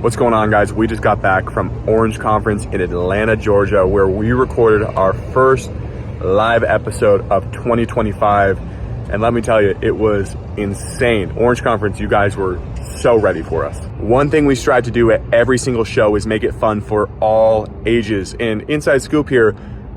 What's going on, guys? We just got back from Orange Conference in Atlanta, Georgia, where we recorded our first live episode of 2025. And let me tell you, it was insane. Orange Conference, you guys were so ready for us. One thing we strive to do at every single show is make it fun for all ages. And inside scoop here,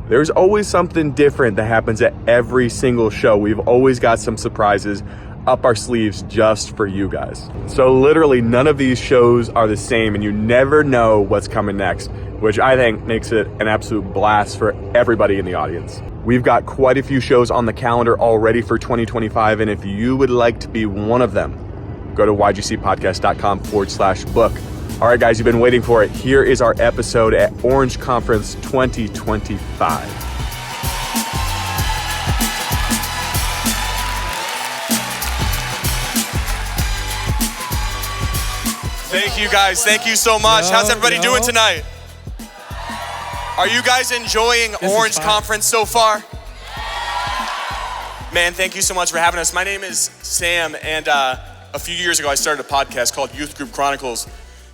there's always something different that happens at every single show. We've always got some surprises up our sleeves just for you guys. So literally none of these shows are the same, and you never know what's coming next, which I think makes it an absolute blast for everybody in the audience. We've got quite a few shows on the calendar already for 2025, and if you would like to be one of them, go to ygcpodcast.com/book. All right, guys, you've been waiting for it. Here is our episode at Orange Conference 2025. Thank you, guys. Thank you so much. How's everybody doing tonight? Are you guys enjoying Orange Conference so far? Man, thank you so much for having us. My name is Sam, and a few years ago I started a podcast called Youth Group Chronicles.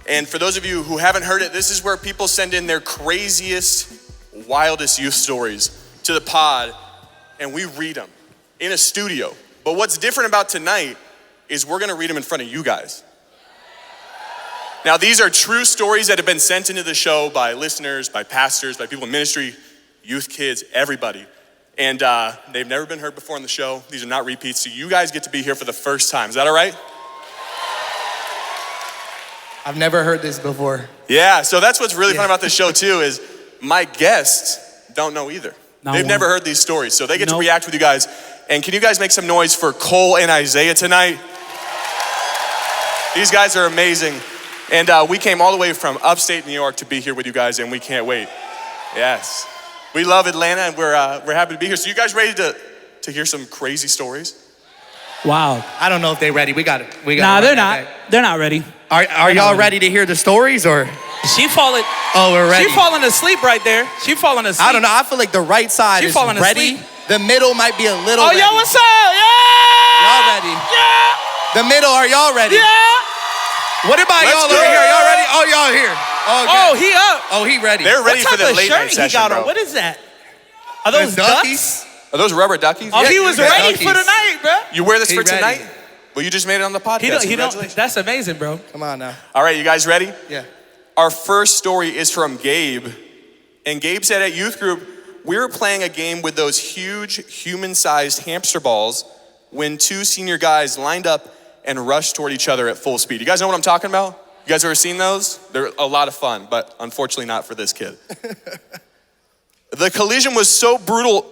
And for those of you who haven't heard it, this is where people send in their craziest, wildest youth stories to the pod, and we read them in a studio. But what's different about tonight is we're gonna read them in front of you guys. Now, these are true stories that have been sent into the show by listeners, by pastors, by people in ministry, youth, kids, everybody. And they've never been heard before on the show. These are not repeats, so you guys get to be here for the first time. Is that all right? I've never heard this before. Yeah, so that's what's really fun about this show too, is my guests don't know either. They've never heard these stories, so they get to react with you guys. And can you guys make some noise for Cole and Isaiah tonight? These guys are amazing. And we came all the way from upstate New York to be here with you guys, and we can't wait. Yes. We love Atlanta, and we're happy to be here. So you guys ready to hear some crazy stories? Wow. I don't know if they're ready. We got it. Nah, they're not. They're not ready. Are y'all ready to hear the stories, or? She falling. Oh, we're ready. She falling asleep right there. She falling asleep. I don't know. I feel like the right side is falling ready. asleep. The middle might be a little ready. Yo, what's up? Yeah. Y'all ready? Yeah. The middle, are y'all ready? Yeah. What about y'all over here? Y'all ready? Oh, y'all here. Oh, he up. Oh, he ready. They're ready for the late night session, he got bro. on? What is that? Are those duckies? Are those rubber duckies? Oh, Yeah, he was ready for the night, bro. You wear this for ready. tonight? Well, you just made it on the podcast. He don't. Congratulations. That's amazing, bro. Come on now. All right, you guys ready? Yeah. Our first story is from Gabe. And Gabe said at youth group, we were playing a game with those huge human-sized hamster balls when two senior guys lined up and rushed toward each other at full speed. You guys know what I'm talking about? You guys ever seen those? They're a lot of fun, but unfortunately not for this kid. The collision was so brutal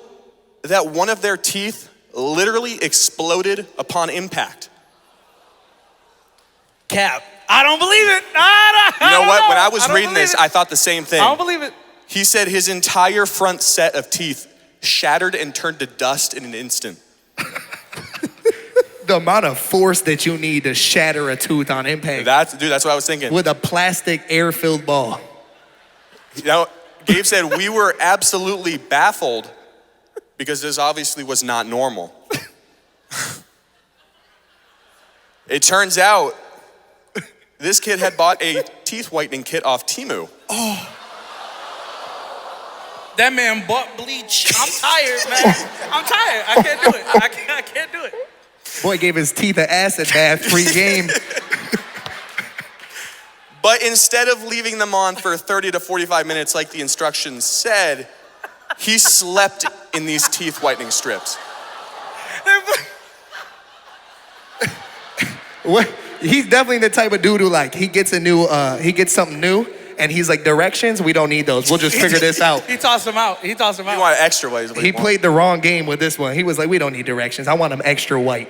that one of their teeth literally exploded upon impact. Cap. I don't believe it. You know what? When I was reading this, I thought the same thing. I don't believe it. He said his entire front set of teeth shattered and turned to dust in an instant. The amount of force that you need to shatter a tooth on impact. That's what I was thinking. With a plastic air-filled ball. You know, Gabe said we were absolutely baffled because this obviously was not normal. It turns out this kid had bought a teeth whitening kit off Temu. Oh. That man bought bleach. I'm tired, man. I'm tired. I can't do it. I can't do it. Boy gave his teeth an acid bath pre-game. But instead of leaving them on for 30 to 45 minutes like the instructions said, he slept in these teeth whitening strips. What? He's definitely the type of dude who he gets something new, and he's like, directions, we don't need those. We'll just figure this out. He tossed them out. You want extra white. He played the wrong game with this one. He was like, we don't need directions. I want them extra white.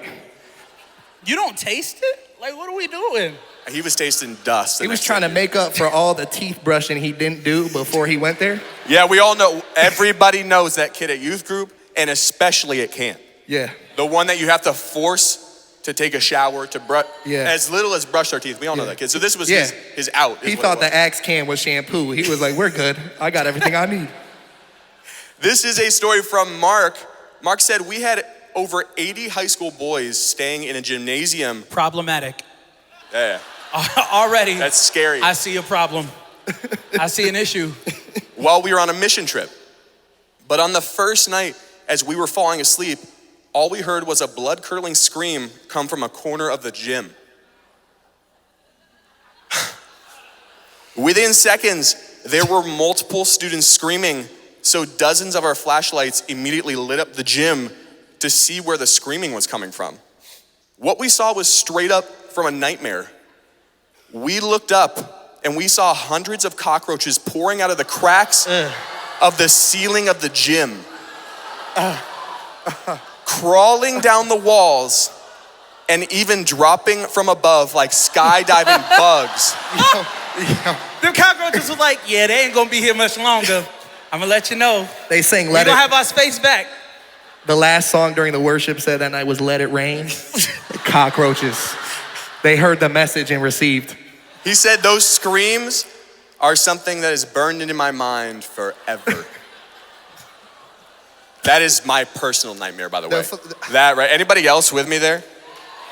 You don't taste it? Like, what are we doing? He was tasting dust. He was trying to make up for all the teeth brushing he didn't do before he went there. Yeah, we all know. Everybody knows that kid at youth group, and especially at camp. Yeah. The one that you have to force to take a shower, to brush, Yeah. as little as brush our teeth. We all know that kid. So this was his out. He thought the Axe can was shampoo. He was like, we're good. I got everything I need. This is a story from Mark. Mark said, we had over 80 high school boys staying in a gymnasium. Problematic. Yeah. Already. That's scary. I see a problem. I see an issue. Well, we were on a mission trip. But on the first night, as we were falling asleep, all we heard was a blood-curdling scream come from a corner of the gym. Within seconds, there were multiple students screaming, so dozens of our flashlights immediately lit up the gym to see where the screaming was coming from. What we saw was straight up from a nightmare. We looked up and we saw hundreds of cockroaches pouring out of the cracks of the ceiling of the gym, crawling down the walls and even dropping from above like skydiving bugs. The cockroaches was like, yeah, they ain't gonna be here much longer. I'm gonna let you know. They sang We Let gonna It. have our space back. The last song during the worship set that night was Let It Rain. Cockroaches. They heard the message and received. He said those screams are something that is burned into my mind forever. That is my personal nightmare, by the way. That, right? Anybody else with me there?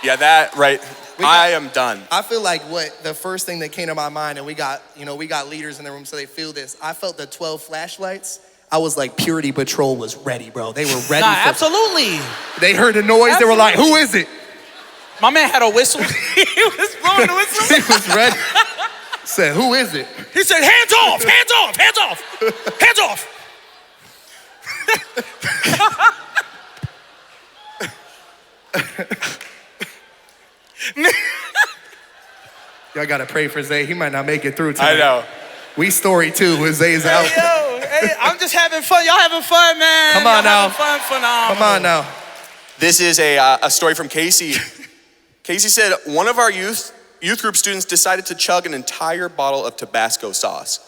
Yeah, that, right? I am done. I feel like what the first thing that came to my mind, and we got leaders in the room so they feel this. I felt the 12 flashlights. I was like, Purity Patrol was ready, bro. They were ready. Absolutely. They heard the noise. Absolutely. They were like, who is it? My man had a whistle. He was blowing the whistle. He was ready. Said, who is it? He said, hands off, hands off, hands off, hands off. Y'all gotta pray for Zay. He might not make it through tonight. I know. We story too when Zay's out. Hey, I'm just having fun. Y'all having fun, man. Come on now. Fun, phenomenal. Come on now. This is a story from Casey. Casey said, one of our youth group students decided to chug an entire bottle of Tabasco sauce.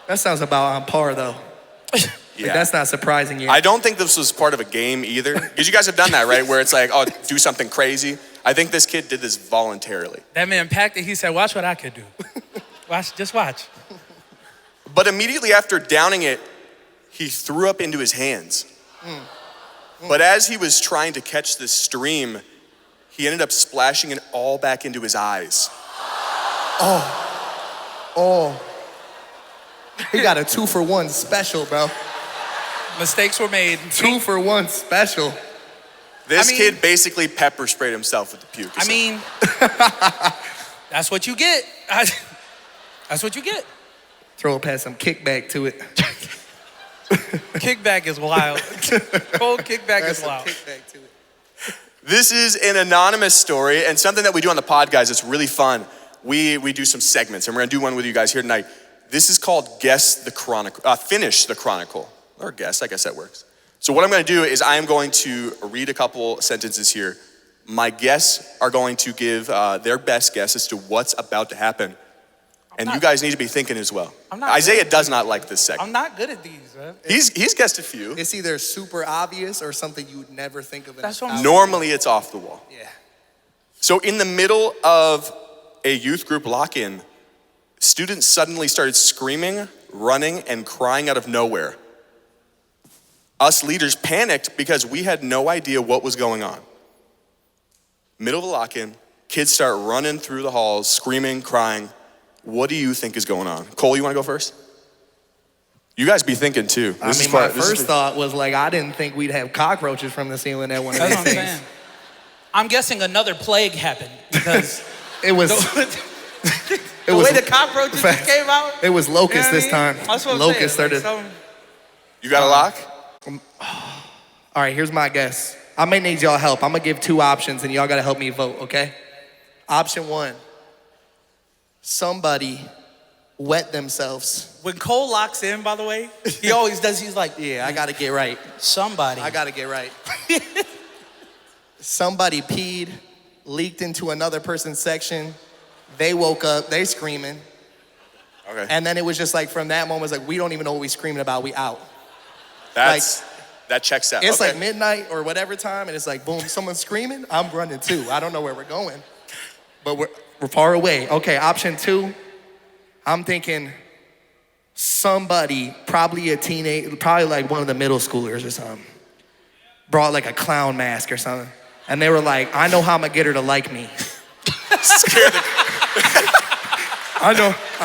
That sounds about on par though. Yeah. Like, that's not surprising yet. I don't think this was part of a game either. Because you guys have done that, right? Where it's like, oh, do something crazy. I think this kid did this voluntarily. That man packed it. He said, watch what I could do. Just watch. But immediately after downing it, he threw up into his hands. But as he was trying to catch this stream, he ended up splashing it all back into his eyes. Oh. He got a 2-for-1 special, bro. Mistakes were made. 2-for-1 special. This kid basically pepper sprayed himself with the puke. I mean, that's what you get. That's what you get. Throw it past some kickback to it. Kickback is wild. Cold kickback is wild. Kickback to it. This is an anonymous story and something that we do on the pod, guys. It's really fun. We do some segments and we're gonna do one with you guys here tonight. This is called Guess the Chronicle, Finish the Chronicle, or guess, I guess that works. So what I'm gonna do is I am going to read a couple sentences here. My guests are going to give their best guess as to what's about to happen. And you guys need to be thinking as well. Isaiah does not like this segment. I'm not good at these, man. He's guessed a few. It's either super obvious or something you would never think of. That's what I'm Normally it's off the wall. Yeah. So in the middle of a youth group lock-in, students suddenly started screaming, running, and crying out of nowhere. Us leaders panicked because we had no idea what was going on. Middle of a lock-in, kids start running through the halls, screaming, crying. What do you think is going on? Cole, you wanna go first? You guys be thinking too. My first thought was like, I didn't think we'd have cockroaches from the ceiling at one of That's these what I'm things. saying. I'm guessing another plague happened because It was the way the cockroaches just came out. It was locust this time. That's what I'm Locust saying. started. You got a lock? All right, here's my guess. I may need y'all help. I'm gonna give 2 options and y'all gotta help me vote, okay? Option 1, somebody wet themselves. When Cole locks in, by the way, he always does. He's like, Yeah, I gotta get right. somebody. I gotta get right. Somebody peed, leaked into another person's section. They woke up, they screaming. Okay. And then it was just like, from that moment, it's like, we don't even know what we screaming about, we out. That checks out. It's Okay. like midnight or whatever time, and it's like, boom, someone's screaming, I'm running too. I don't know where we're going, but we're far away. Okay, option 2, I'm thinking somebody, probably a teenager, probably like one of the middle schoolers or something, brought like a clown mask or something. And they were like, I know how I'm gonna get her to like me. Scare the I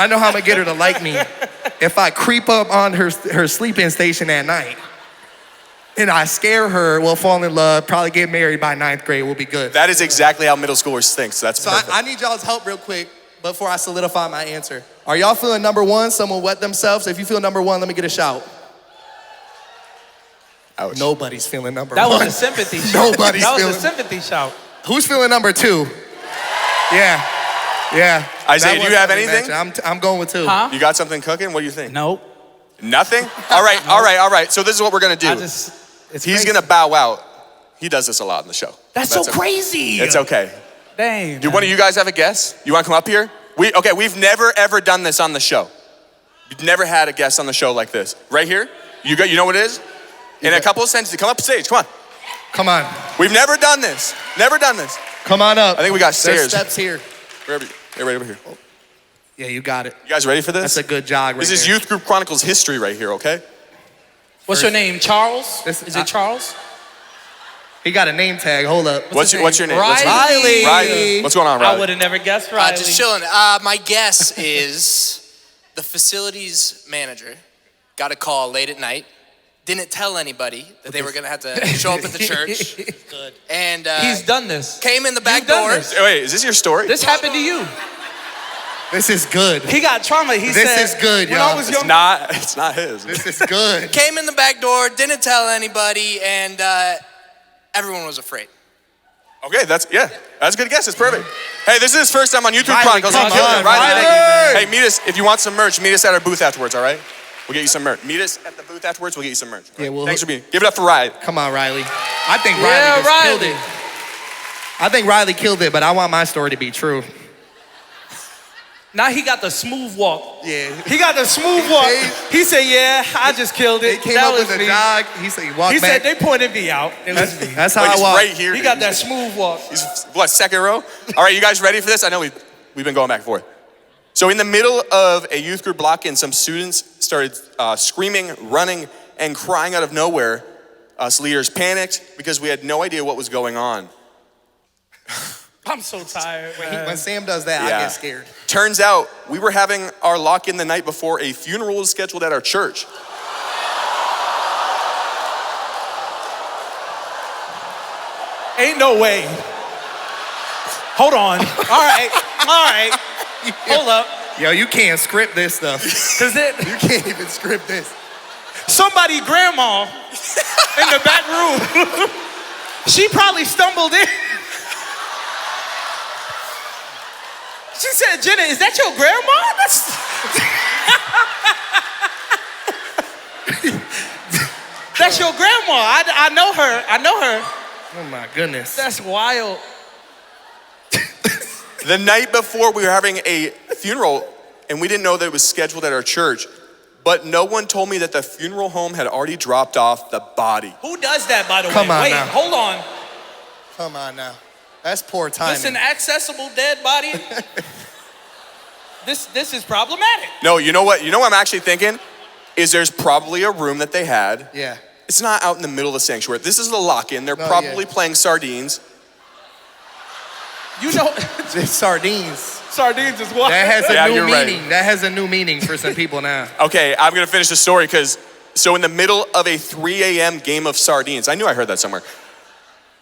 know how I'm gonna get her to like me. If I creep up on her sleeping station at night and I scare her, we'll fall in love, probably get married by 9th grade, we'll be good. That is exactly how middle schoolers think, so that's So perfect. I need y'all's help real quick before I solidify my answer. Are y'all feeling number one? Someone wet themselves? If you feel number one, let me get a shout. Ouch. Nobody's feeling number That one. was a sympathy shout. Nobody's That was feeling. a sympathy shout. Who's feeling number two? Yeah. Isaiah, That do you have wasn't anything? mentioned. I'm going with two. Huh? You got something cooking? What do you think? Nope. Nothing? All right. So this is what we're gonna do. It's He's crazy. gonna bow out. He does this a lot in the show. That's so okay. crazy. It's okay. Dang. Do one of you guys have a guess? You wanna come up here? We've never ever done this on the show. We've never had a guest on the show like this. Right here? You know what it is? In a couple of sentences, come up stage, come on. Come on. We've never done this. Never done this. Come on up. I think we got There's stairs. steps here. Right over here. Yeah, you got it. You guys ready for this? That's a good jog right This is there. Youth Group Chronicles history right here, okay? What's your name? Charles? This- Is it Charles? He got a name tag. Hold up. What's your name? Riley. Riley. What's going on, I Riley? would have never guessed Riley. Just chilling. My guess is the facilities manager got a call late at night, didn't tell anybody that they were gonna have to show up at the church. Good. And He's done this. came in the back You've done door. this. Wait, is this your story? This happened to you. This is good. He got trauma. He This said, is good, when y'all. I was young, It's not his. This is good. Came in the back door, didn't tell anybody, and everyone was afraid. Okay, that's a good guess. It's perfect. Hey, this is his first time on YouTube Riley, Chronicles. come He killed on, it. Riley, Riley. thank you. Hey, meet us if you want some merch. Meet us at our booth afterwards. All right? We'll get you some merch. Meet us at the booth afterwards. We'll get you some merch. Yeah, Thanks for being. Give it up for Riley. Come on, Riley. I think Riley Yeah, just killed Riley. it. I think Riley killed it, but I want my story to be true. now he got the smooth walk. Yeah. He got the smooth walk. said- He said, yeah, I just killed They it. came That up was with a me. jog. He said, he walked He back. said they pointed me out. It was me. That's how Like, I it's walk. right here. He got that smooth walk. He's what, second row? All right, you guys ready for this? I know we've been going back and forth. So in the middle of a youth group lock-in, some students started screaming, running, and crying out of nowhere. Us leaders panicked because we had no idea what was going on. I'm so tired, man. When Sam does that, I Yeah. get scared. Turns out we were having our lock-in the night before a funeral was scheduled at our church. Ain't no way. Hold on. All right. Hold up. Yo, you can't script this stuff. Cause You can't even script this. somebody grandma in the back room, she probably stumbled in. She said, Jenna, is that your grandma? That's your grandma. I know her. I know her. Oh my goodness. That's wild. The night before, we were having a funeral, and we didn't know that it was scheduled at our church. But no one told me that the funeral home had already dropped off the body. Who does that, by the Come way? on Wait, now. hold on. Come on now. That's poor timing. This an accessible dead body? This is problematic. No, you know what? You know what I'm actually thinking? Is there's probably a room that they had. Yeah. It's not out in the middle of the sanctuary. This is the lock-in. They're No, probably yeah. playing sardines. You know, Just sardines. sardines is wild. That has a Yeah, new you're right. meaning. That has a new meaning for some people now. Okay, I'm gonna finish the story because, so in the middle of a 3 a.m. game of sardines, I knew I heard that somewhere,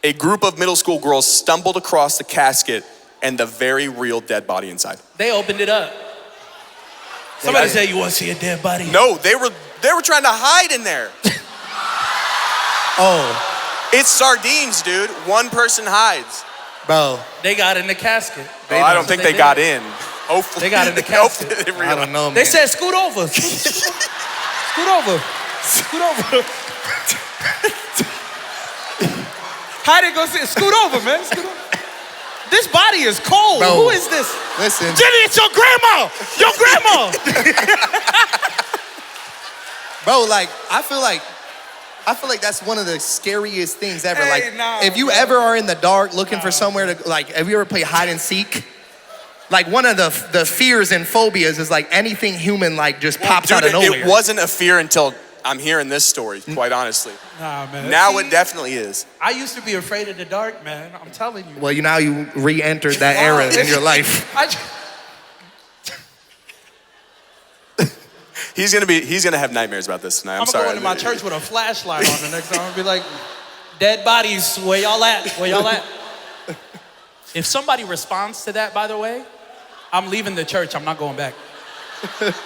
a group of middle school girls stumbled across the casket and the very real dead body inside. They opened it up. Somebody said, you want to see a dead body? No, they were trying to hide in there. Oh, It's sardines, dude. One person hides. bro. They got in the casket. Oh, I don't think they did. got in. Hopefully. They got in the casket. Hopefully they I realized. don't know, man. They said, scoot over. Scoot over. Scoot over. How they go say, scoot over, man. Scoot over. This body is cold. Bro. Who is this? Listen. Jenny, it's your grandma. Your grandma. Bro, like, I feel like that's one of the scariest things ever. Hey, like, nah, if you bro. ever are in the dark looking for somewhere to, like, have you ever played hide and seek? Like, one of the fears and phobias is like anything human, like, just pops Dude, out of nowhere. it wasn't a fear until I'm hearing this story, quite honestly. Nah, man. Now it definitely is. I used to be afraid of the dark, man. I'm telling you. Well, now you re-entered that era in your life. He's gonna have nightmares about this tonight. I'm I'm sorry. going to my church with a flashlight on the next time. I'm gonna be like, dead bodies, where y'all at? Where y'all at? If somebody responds to that, by the way, I'm leaving the church. I'm not going back.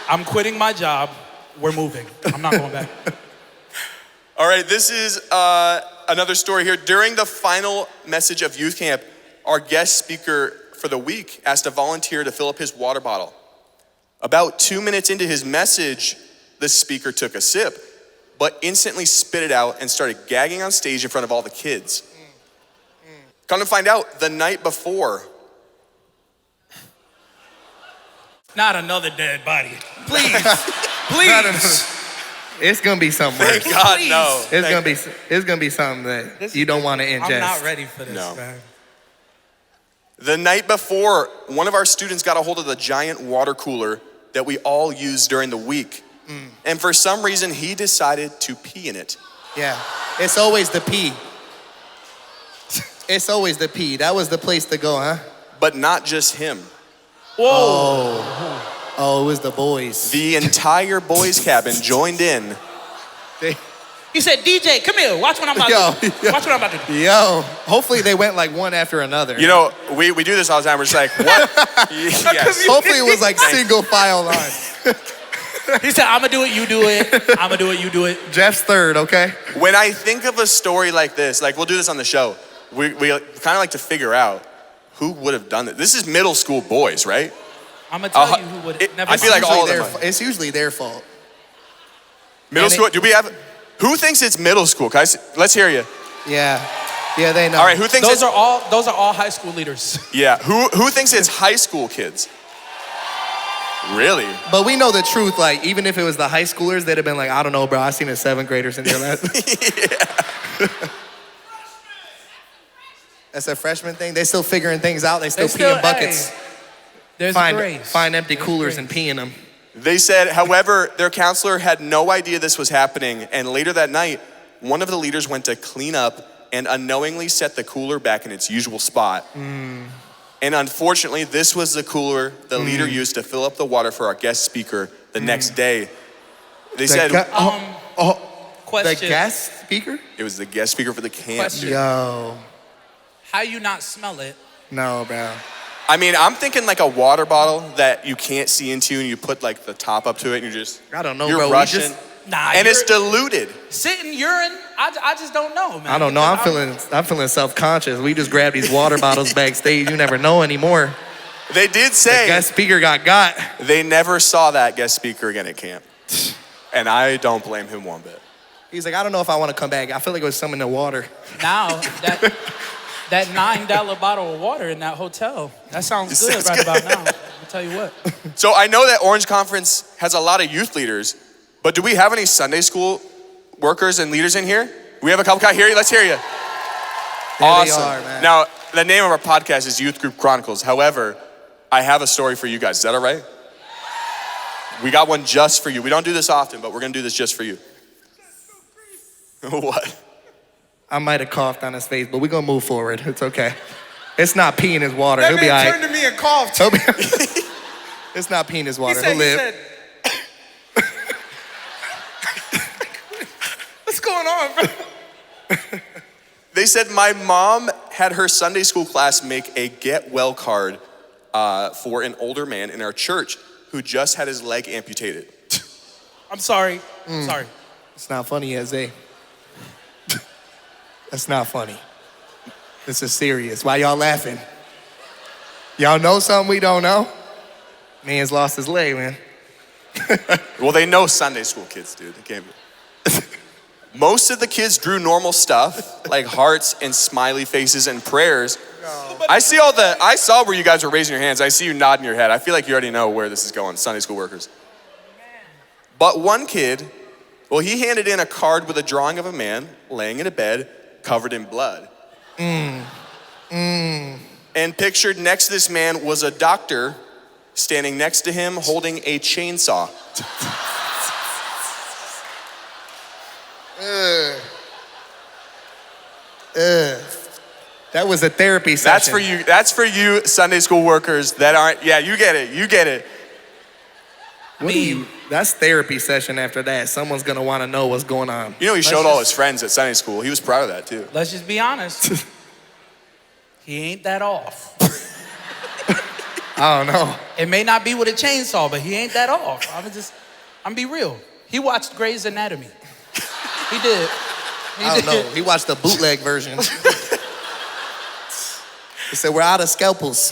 I'm quitting my job. We're moving. I'm not going back. All right, this is another story here. During the final message of youth camp, our guest speaker for the week asked a volunteer to fill up his water bottle. About 2 minutes into his message, the speaker took a sip, but instantly spit it out and started gagging on stage in front of all the kids. Come to find out, the night before, Not another dead body. Please. Please. It's gonna be something worse. thank God, Please. no. It's gonna be something that you don't want to ingest. I'm not ready for this, No. man. The night before, one of our students got a hold of the giant water cooler that we all use during the week. And for some reason, he decided to pee in it. Yeah, it's always the pee. It's always the pee. That was the place to go, huh? But not just him. Whoa. Oh, it was the boys. The entire boys' cabin joined in. He said, DJ, come here. Watch what I'm about to do. Watch what I'm about to do. Yo, hopefully they went like one after another. You know, we do this all the time. We're just like, what? Yes. Hopefully it was like single file line. He said, I'm going to do it, you do it. I'm going to do it, you do it. Jeff's third, okay? When I think of a story like this, like we'll do this on the show, we kind of like to figure out who would have done it. This is middle school boys, right? I'm going to tell you who would never I feel like all of them. It's usually their fault. Middle school, do we have, who thinks it's middle school? Guys, let's hear you. Yeah, they know. All right, who thinks Those are all high school leaders. Yeah, who thinks it's high school kids? Really? But we know the truth. Like, even if it was the high schoolers, they'd have been like, I don't know, bro. I seen the seventh graders in there last. That's a freshman thing. They're still figuring things out. They still pee in buckets. Hey, there's grace. Find empty There's coolers grace. and pee in them. They said, however, their counselor had no idea this was happening, and later that night, one of the leaders went to clean up and unknowingly set the cooler back in its usual spot. And unfortunately, this was the cooler the leader used to fill up the water for our guest speaker the next day. They said the Question. guest speaker? it was the guest speaker for the camp. Question. Yo, How you not smell it? no, bro. I mean, I'm thinking like a water bottle that you can't see into, and you put like the top up to it, and I don't know, you're bro. rushing, Nah, and it's diluted. sitting urine. I just don't know, man. I don't know. I'm feeling self-conscious. We just grab these water bottles backstage. You never know anymore. They did say Guest speaker got. they never saw that guest speaker again at camp, and I don't blame him one bit. He's like, I don't know if I want to come back. I feel like it was some in the water. Now that $9 bottle of water in that hotel, that sounds good sounds right good. about now. I'll tell you what. So I know that Orange Conference has a lot of youth leaders, but do we have any Sunday school workers and leaders in here? We have a couple guys here. Let's hear you. Awesome. They are, man. Now, the name of our podcast is Youth Group Chronicles. However, I have a story for you guys. Is that all right? We got one just for you. We don't do this often, but we're going to do this just for you. What? I might have coughed on his face, but we're going to move forward. It's okay. It's not pee in his water. That He'll be man all turned right. to me and coughed. It's not pee in his He water. said, He'll live. What's going on, bro? They said my mom had her Sunday school class make a get well card for an older man in our church who just had his leg amputated. I'm sorry. Sorry. It's not funny, Isaiah. That's not funny. This is serious. Why y'all laughing? Y'all know something we don't know? Man's lost his leg, man. Well, they know Sunday school kids, dude. They can't be. Most of the kids drew normal stuff, like hearts and smiley faces and prayers. I saw where you guys were raising your hands. I see you nodding your head. I feel like you already know where this is going, Sunday school workers. But one kid, well, he handed in a card with a drawing of a man laying in a bed covered in blood. And pictured next to this man was a doctor standing next to him holding a chainsaw. That was a therapy session. That's for you Sunday school workers that aren't, yeah, you get it. That's therapy session after that. Someone's gonna want to know what's going on. You know, he showed all his friends at Sunday school. He was proud of that too. Let's just be honest. He ain't that off. I don't know. It may not be with a chainsaw, but he ain't that off. I'm be real. He watched Grey's Anatomy. He did. I don't know. He watched the bootleg version. He said, "We're out of scalpels."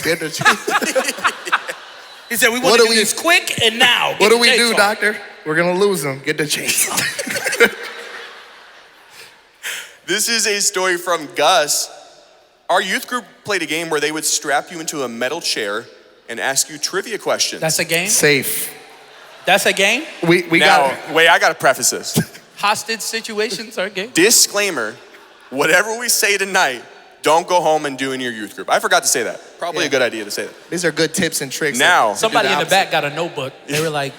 He said, "We want to do this quick and now." What do we do, doctor? We're gonna lose him. Get the chainsaw. This is a story from Gus. Our youth group played a game where they would strap you into a metal chair and ask you trivia questions. That's a game? Safe. That's a game? We got. Wait, I gotta preface this. Hostage situations are a game? Disclaimer, whatever we say tonight, don't go home and do in your youth group. I forgot to say that. Probably a good idea to say that. These are good tips and tricks. Now, Somebody in the back got a notebook. They were like,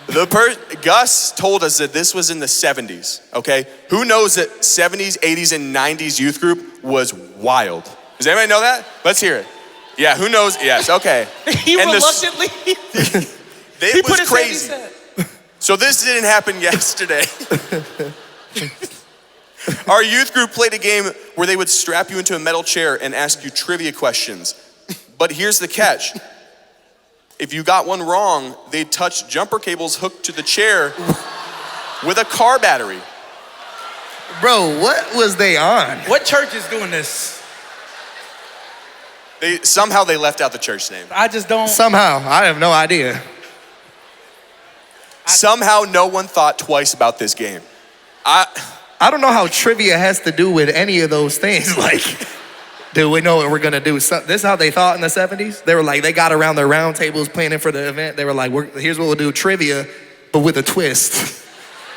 Gus told us that this was in the 70s, okay? Who knows that 70s, 80s, and 90s youth group was wild? Does anybody know that? Let's hear it. Yeah, who knows? Yes, okay. he And reluctantly, It was crazy. So this didn't happen yesterday. Our youth group played a game where they would strap you into a metal chair and ask you trivia questions. But here's the catch. If you got one wrong, they'd touch jumper cables hooked to the chair with a car battery. Bro, what was they on? What church is doing this? Somehow they left out the church name. I just don't. Somehow, I have no idea. Somehow no one thought twice about this game. I don't know how trivia has to do with any of those things. Like, do we know what we're gonna do? This is how they thought in the 70s. They were like, they got around their round tables planning for the event. They were like, here's what we'll do, trivia, but with a twist.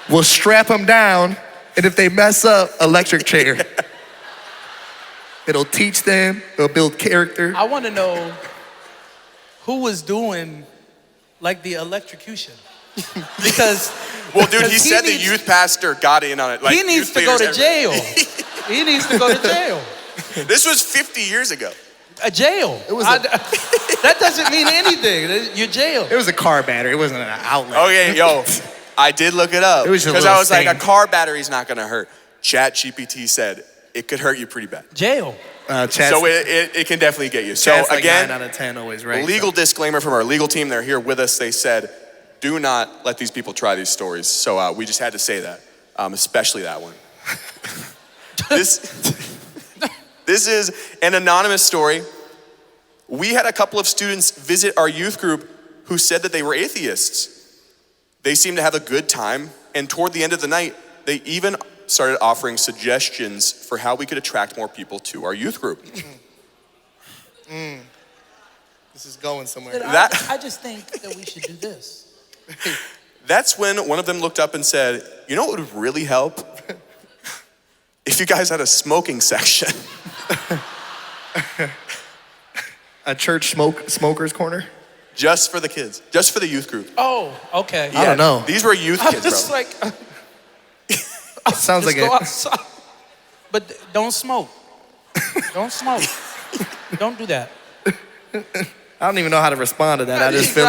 We'll strap them down, and if they mess up, electric chair. It'll teach them, it'll build character. I want to know who was doing like the electrocution. Because well, dude, he said the youth pastor got in on it. Like, he needs to go to jail. He needs to go to jail. This was 50 years ago. A jail. That doesn't mean anything. You're jail. It was a car battery. It wasn't an outlet. Okay, yo, I did look it up. It was because I was like, a car battery's not gonna hurt. ChatGPT said it could hurt you pretty bad. Jail. So it can definitely get you. So Chat's like again, 9 out of 10 always right. Legal disclaimer from our legal team. They're here with us. They said, do not let these people try these stories. So we just had to say that, especially that one. This is an anonymous story. We had a couple of students visit our youth group who said that they were atheists. They seemed to have a good time, and toward the end of the night, they even started offering suggestions for how we could attract more people to our youth group. This is going somewhere. I just think that we should do this. That's when one of them looked up and said, you know what would really help? If you guys had a smoking section. A church smokers corner? Just for the kids, just for the youth group. Oh, okay. Yeah, I don't know. These were youth I kids, was just bro. like, Sounds just like go it. outside. But don't smoke. Don't smoke. Don't do that. I don't even know how to respond to that. I just feel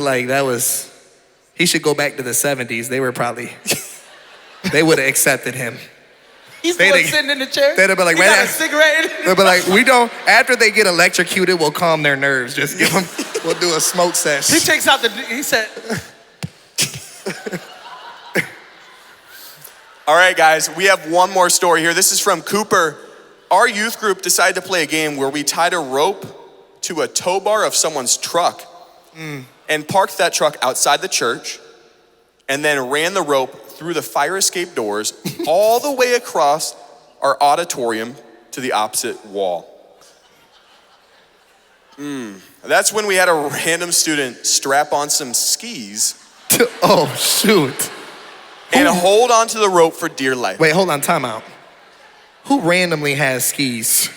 like that was. He should go back to the 70s. They would have accepted him. He's the one sitting in the chair. They'd have been like, he got a cigarette. They'd be like, we don't. After they get electrocuted, we'll calm their nerves. Just give them. We'll do a smoke sesh. He takes out he said. All right, guys, we have one more story here. This is from Cooper. Our youth group decided to play a game where we tied a rope to a tow bar of someone's truck and parked that truck outside the church and then ran the rope through the fire escape doors all the way across our auditorium to the opposite wall. That's when we had a random student strap on some skis Oh, shoot. and hold onto the rope for dear life. Wait, hold on, time out. Who randomly has skis?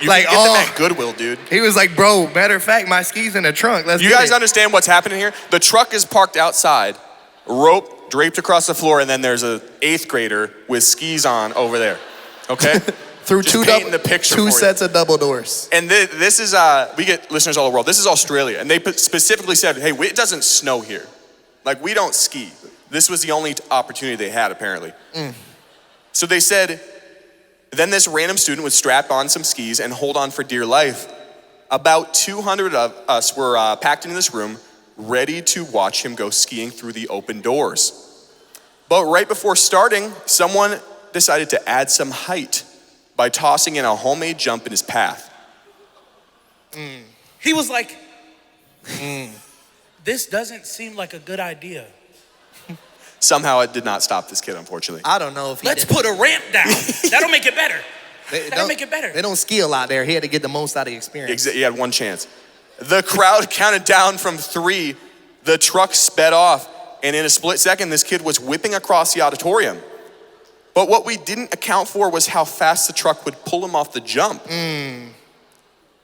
You like, can get them at Goodwill, dude. He was like, bro, matter of fact, my skis in the trunk. Let's You get guys it. understand what's happening here? The truck is parked outside, rope draped across the floor, and then there's an 8th grader with skis on over there, okay? Through Just painting the picture for you. sets of double doors. And this is, we get listeners all over the world. This is Australia. And they specifically said, hey, it doesn't snow here. Like, we don't ski. This was the only opportunity they had, apparently. So they said, then this random student would strap on some skis and hold on for dear life. About 200 of us were packed into this room, ready to watch him go skiing through the open doors. But right before starting, someone decided to add some height by tossing in a homemade jump in his path. He was like, this doesn't seem like a good idea. Somehow it did not stop this kid, unfortunately. I don't know if he Let's did. put a ramp down. That'll make it better. That'll make it better. They don't ski a lot there. He had to get the most out of the experience. He had one chance. The crowd counted down from 3. The truck sped off. And in a split second, this kid was whipping across the auditorium. But what we didn't account for was how fast the truck would pull him off the jump.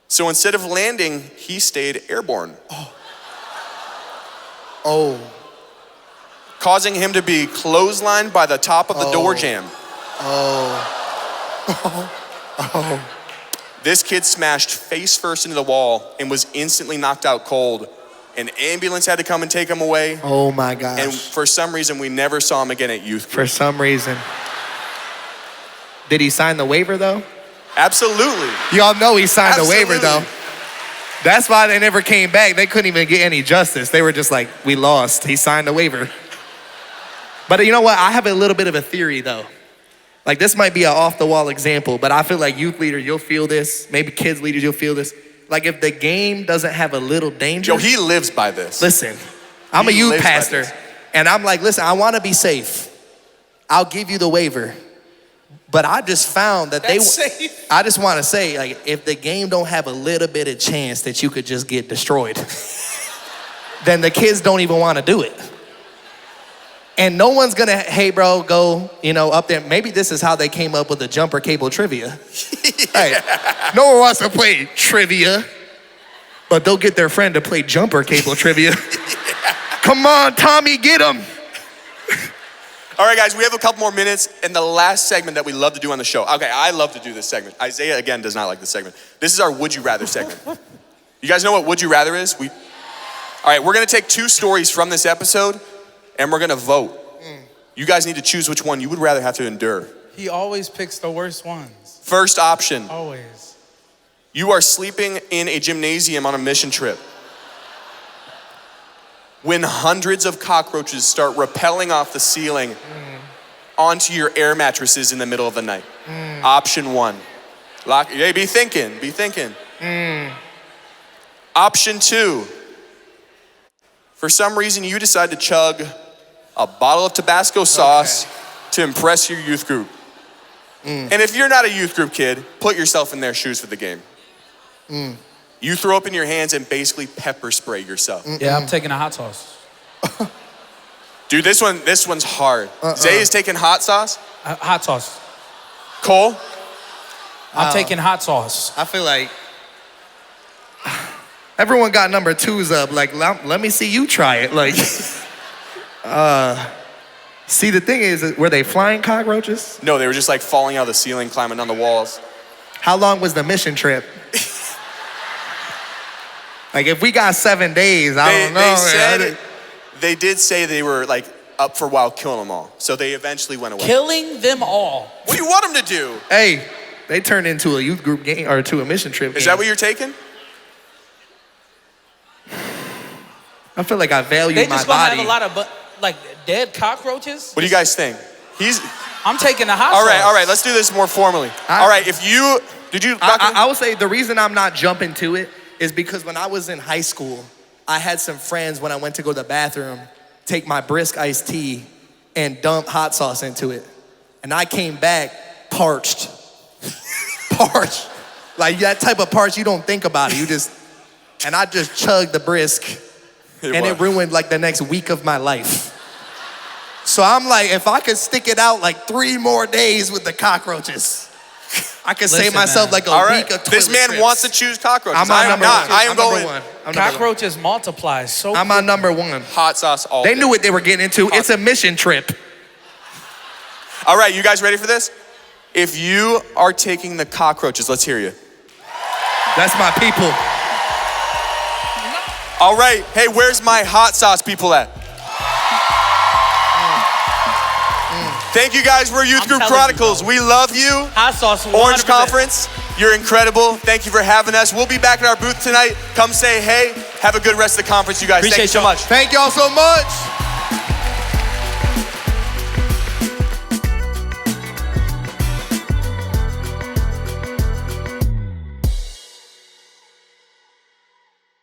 So instead of landing, he stayed airborne. Oh. Causing him to be clotheslined by the top of the door jamb. This kid smashed face first into the wall and was instantly knocked out cold. An ambulance had to come and take him away. Oh my gosh. And for some reason, we never saw him again at youth group. For some reason. Did he sign the waiver though? Absolutely. Y'all know he signed the waiver Absolutely. though. That's why they never came back. They couldn't even get any justice. They were just like, we lost. He signed the waiver. But you know what? I have a little bit of a theory though. Like this might be an off the wall example, but I feel like youth leaders, you'll feel this. Maybe kids leaders, you'll feel this. Like if the game doesn't have a little danger. Yo, he lives by this. Listen, I'm a He youth lives by pastor this. and I'm like, listen, I want to be safe. I'll give you the waiver. But I just found that That's safe. I just want to say, like, if the game don't have a little bit of chance that you could just get destroyed, then the kids don't even want to do it. And no one's gonna, hey bro, go, up there. Maybe this is how they came up with the jumper cable trivia. Hey, no one wants to play trivia, but they'll get their friend to play jumper cable trivia. Come on, Tommy, get him. All right, guys, we have a couple more minutes, and the last segment that we love to do on the show. Okay, I love to do this segment. Isaiah, again, does not like this segment. This is our Would You Rather segment. You guys know what Would You Rather is? All right, we're gonna take 2 stories from this episode, and we're gonna vote. You guys need to choose which one you would rather have to endure. He always picks the worst ones. First option, Always. you are sleeping in a gymnasium on a mission trip when hundreds of cockroaches start rappelling off the ceiling onto your air mattresses in the middle of the night. Option 1. Be thinking. Option 2. For some reason, you decide to chug a bottle of Tabasco sauce to impress your youth group. And if you're not a youth group kid, put yourself in their shoes for the game. You throw up in your hands and basically pepper spray yourself. Yeah, I'm taking a hot sauce. Dude, this one's hard. Zay is taking hot sauce. Hot sauce. Cole? I'm taking hot sauce. I feel like everyone got number 2s up. Like, let me see you try it. Like, see, the thing is, were they flying cockroaches? No, they were just like falling out of the ceiling, climbing on the walls. How long was the mission trip? Like, if we got 7 days, I don't know. They did say they were like up for a while killing them all. So they eventually went away. Killing them all. What do you want them to do? Hey, they turned into a youth group game or to a mission trip game. Is that what you're taking? I feel like I value They my just gonna body. have a lot of dead cockroaches. What do you guys think? I'm taking the hot All sauce. right, let's do this more formally. All right, I would say the reason I'm not jumping to it is because when I was in high school, I had some friends when I went to go to the bathroom take my brisk iced tea and dump hot sauce into it. And I came back parched. Parched. Like that type of parched, you don't think about it. And I just chugged the brisk it ruined like the next week of my life. So I'm like, if I could stick it out like 3 more days with the cockroaches, I could save myself like a week of toilet This man trips. wants to choose cockroaches. I am not. I am going. number 1. Cockroaches multiply so I'm on number 1. Hot sauce all They day. knew what they were getting into. It's a mission trip. All right, you guys ready for this? If you are taking the Cockroaches, let's hear you. That's my people. All right, hey, where's my hot sauce people at? Thank you guys for Youth Group telling you, Chronicles. bro. We love you. Hot sauce. Orange 100%. Conference, you're incredible. Thank you for having us. We'll be back at our booth tonight. Come say hey. Have a good rest of the conference, you guys. Thank you Appreciate so y'all. much. Thank y'all so much.